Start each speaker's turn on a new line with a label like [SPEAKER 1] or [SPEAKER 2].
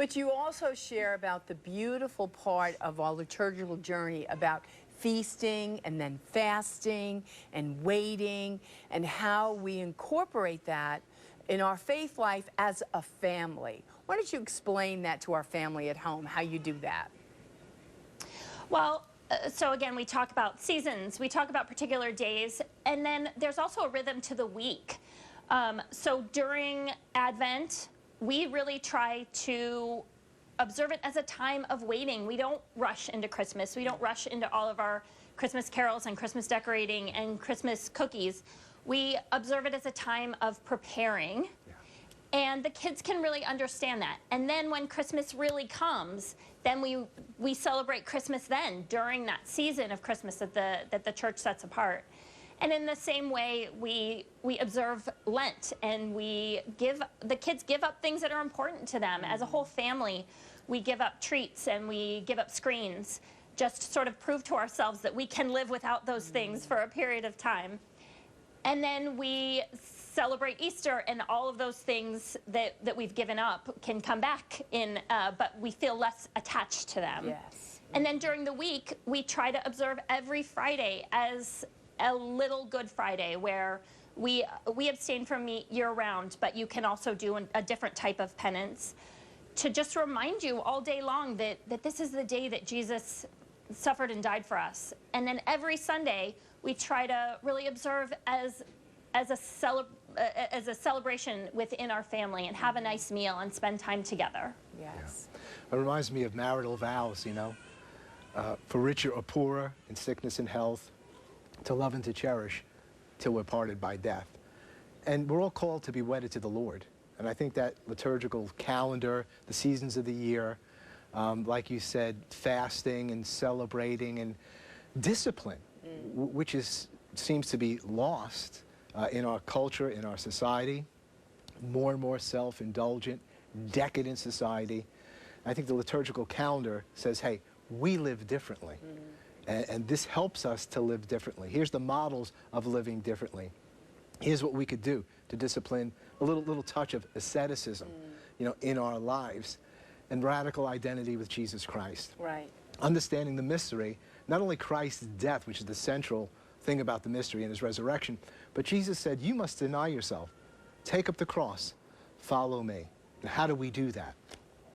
[SPEAKER 1] But you also share about the beautiful part of our liturgical journey about feasting and then fasting and waiting, and how we incorporate that in our faith life as a family. Why don't you explain that to our family at home, how you do that?
[SPEAKER 2] Well, so again, we talk about seasons, we talk about particular days, and then there's also a rhythm to the week. So during Advent, we really try to observe it as a time of waiting. We don't rush into Christmas. We don't rush into all of our Christmas carols and Christmas decorating and Christmas cookies. We observe it as a time of preparing. Yeah. And the kids can really understand that. And then when Christmas really comes, then we celebrate Christmas then, during that season of Christmas that the church sets apart. And in the same way, we observe Lent, and the kids give up things that are important to them. As a whole family, we give up treats and we give up screens, just to sort of prove to ourselves that we can live without those things for a period of time. And then we celebrate Easter, and all of those things that we've given up can come back in, but we feel less attached to them.
[SPEAKER 1] Yes.
[SPEAKER 2] And then during the week, we try to observe every Friday as a little Good Friday, where we abstain from meat year-round, but you can also do a different type of penance to just remind you all day long that this is the day that Jesus suffered and died for us. And then every Sunday, we try to really observe as a celebration within our family, and have a nice meal and spend time together.
[SPEAKER 1] Yes.
[SPEAKER 3] Yeah. It reminds me of marital vows, you know, for richer or poorer, in sickness and health, to love and to cherish till we're parted by death. And we're all called to be wedded to the Lord. And I think that liturgical calendar, the seasons of the year, like you said, fasting and celebrating and discipline, which seems to be lost in our culture, in our society, more and more self-indulgent, decadent society. I think the liturgical calendar says, hey, we live differently. And this helps us to live differently. Here's the models of living differently. Here's what we could do to discipline a little touch of asceticism, you know, in our lives, and radical identity with Jesus Christ.
[SPEAKER 1] Right.
[SPEAKER 3] Understanding the mystery, not only Christ's death, which is the central thing about the mystery, and his resurrection, but Jesus said, you must deny yourself, take up the cross, follow me. And how do we do that?